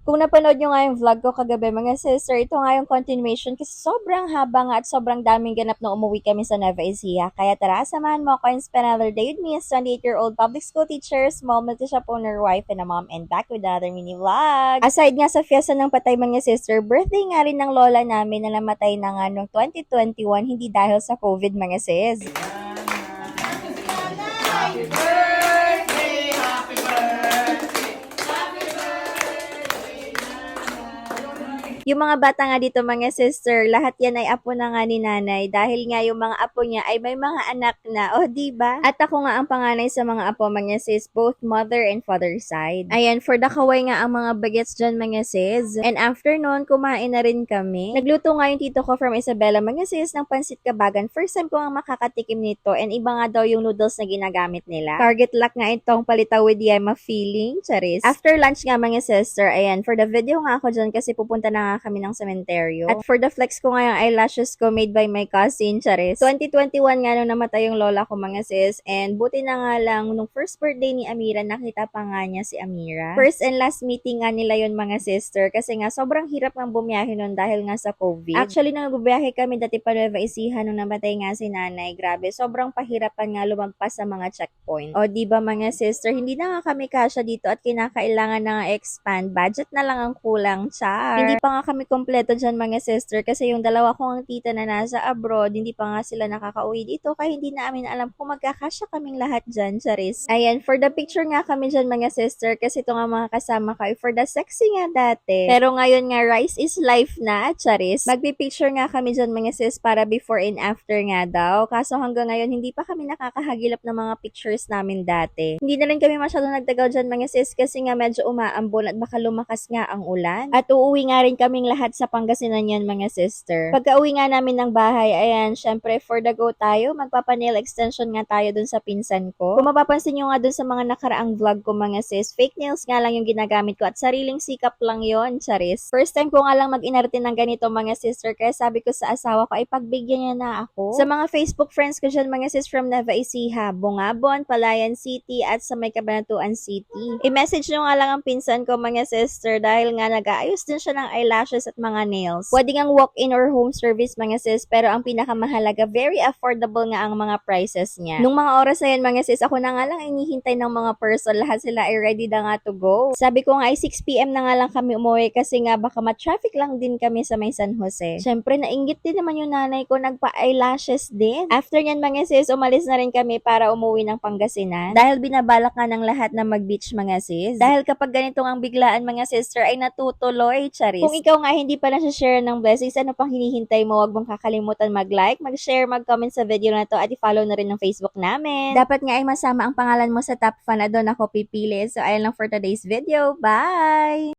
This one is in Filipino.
Kung napanood nyo nga yung vlog ko kagabi mga sister, ito nga yung continuation kasi sobrang haba nga at sobrang daming ganap na umuwi kami sa Nueva Ecija. Kaya tara, samahan mo ako and spend another day with me as 28-year-old public school teacher, small multi-chaperoner wife, and a mom, and back with another mini vlog. Aside nga sa fiesta ng patay mga sister, birthday nga rin ng lola namin na namatay na nga noong 2021 hindi dahil sa COVID mga sis. Yung mga bata nga dito mga sister, lahat yan ay apo na nga ni nanay dahil nga yung mga apo niya ay may mga anak na, oh di ba? At ako nga ang panganay sa mga apo mga sis, both mother and father side. Ayan, for the kaway nga ang mga bagets dyan mga sis. And after nun, kumain na rin kami. Nagluto nga yung tito ko from Isabela mga sis ng pansit kabagan. First time ko nga makakatikim nito and iba nga daw yung noodles na ginagamit nila. Target lock nga itong palitaw with Yema feeling, charis. After lunch nga mga sister, ayan, for the video nga ako dyan kasi pupunta na nga kami ng sementeryo. At for the flex ko nga yung eyelashes ko made by my cousin, charis. 2021 nga nung namatay yung lola ko mga sis, and buti na nga lang nung first birthday ni Amira, nakita pa nga niya si Amira. First and last meeting nga nila yun mga sister kasi nga sobrang hirap ng bumiyahe nun dahil nga sa COVID. Actually, nung bumiyahe kami dati pa Nueva Ecija nung namatay nga si nanay, grabe, sobrang pahirapan nga lumagpas sa mga checkpoint. O di ba mga sister, hindi na nga kami kasya dito at kinakailangan na nga expand. Budget na lang ang kulang, char. Hindi pa nga kami kompleto dyan mga sister kasi yung dalawa kong tita na nasa abroad, hindi pa nga sila nakakauwi dito kaya hindi namin alam kung magkakasya kaming lahat dyan, charis. Ayan, for the picture nga kami dyan mga sister kasi ito nga mga kasama ko ay for the sexy nga dati. Pero ngayon nga rice is life na, charis. Magpipicture nga kami dyan mga sis para before and after nga daw. Kaso hanggang ngayon hindi pa kami nakakahagilap ng mga pictures namin dati. Hindi na rin kami masyadong nagdagaw dyan mga sis kasi nga medyo umaambon at baka lumakas nga ang ulan. At uuwi nga rin kaming lahat sa Pangasinan yan mga sister. Pagka uwi nga namin ng bahay, ayan, syempre for the go tayo, magpapa-nail extension nga tayo dun sa pinsan ko. Kung mapapansin nyo nga dun sa mga nakaraang vlog ko mga sis, fake nails nga lang yung ginagamit ko at sariling sikap lang yon, charis. First time ko nga lang mag-inarte ng ganito mga sister kaya sabi ko sa asawa ko ay pagbigyan niya na ako. Sa mga Facebook friends ko dyan mga sis from Nueva Ecija, Bungabon, Palayan City at sa may Cabanatuan City. I-message nyo nga lang ang pinsan ko mga sister dahil nga nag-aayos din siya ng eyelashes at mga nails. Pwede ngang walk-in or home service mga sis pero ang pinakamahalaga, very affordable nga ang mga prices niya. Nung mga oras na yan mga sis, ako na nga lang inihintay ng mga person, lahat sila ay ready na nga to go. Sabi ko nga ay 6 PM na nga lang kami umuwi kasi nga baka ma-traffic lang din kami sa may San Jose. Syempre nainggit din naman yung nanay ko, nagpa-eyelashes din. After nyan mga sis, umalis na rin kami para umuwi ng Pangasinan dahil binabalak nga ng lahat na mag-beach mga sis. Dahil kapag ganitong ang biglaan mga sister ay natutuloy, charis. Kung ikaw nga hindi pa na-share ng blessings, ano pang hinihintay mo? Huwag mong kakalimutan mag-like, mag-share, mag-comment sa video na to at i-follow na rin ng Facebook namin. Dapat nga ay masama ang pangalan mo sa top fan na doon ako pipili. So ayun lang for today's video. Bye!